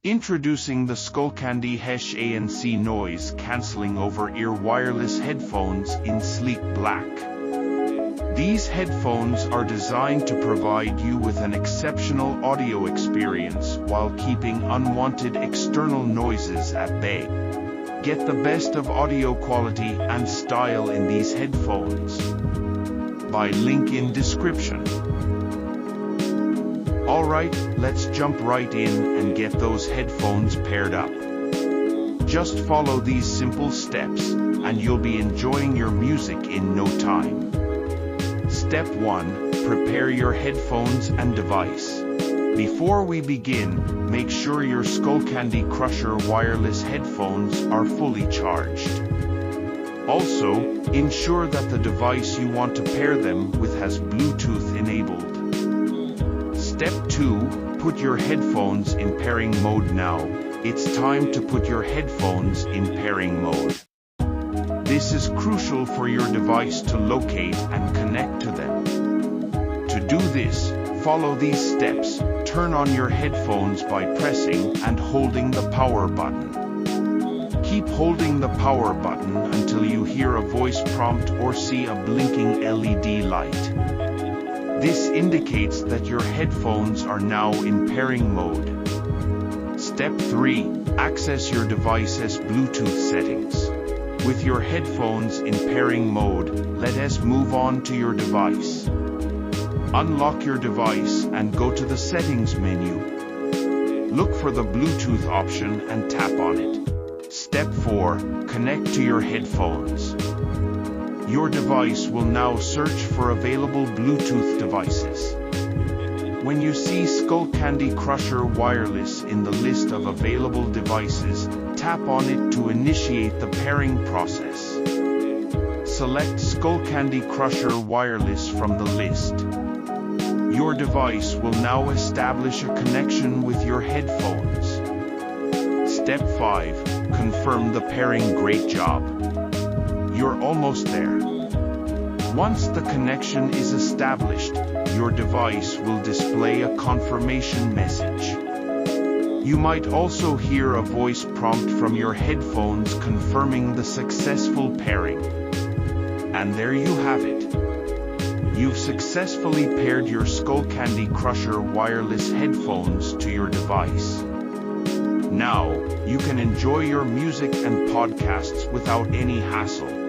Introducing the skullcandy hesh ANC noise cancelling over-ear wireless headphones in sleek black. These headphones are designed to provide you with an exceptional audio experience while keeping unwanted external noises at bay. Get the best of audio quality and style in these headphones. By link in description. Alright, let's jump right in and get those headphones paired up. Just follow these simple steps, and you'll be enjoying your music in no time. Step 1. Prepare your headphones and device. Before we begin, make sure your Skullcandy Crusher wireless headphones are fully charged. Also, ensure that the device you want to pair them with has Bluetooth enabled. Step 2. Put your headphones in pairing mode now. It's time to put your headphones in pairing mode. This is crucial for your device to locate and connect to them. To do this, follow these steps. Turn on your headphones by pressing and holding the power button. Keep holding the power button until you hear a voice prompt or see a blinking LED light. This indicates that your headphones are now in pairing mode. Step 3. Access your device's Bluetooth settings. With your headphones in pairing mode, let us move on to your device. Unlock your device and go to the settings menu. Look for the Bluetooth option and tap on it. Step 4. Connect to your headphones. Your device will now search for available Bluetooth devices. When you see Skullcandy Crusher Wireless in the list of available devices, tap on it to initiate the pairing process. Select Skullcandy Crusher Wireless from the list. Your device will now establish a connection with your headphones. Step 5. Confirm the pairing. Great job. You're almost there. Once the connection is established, your device will display a confirmation message. You might also hear a voice prompt from your headphones confirming the successful pairing. And there you have it. You've successfully paired your Skullcandy Crusher wireless headphones to your device. Now, you can enjoy your music and podcasts without any hassle.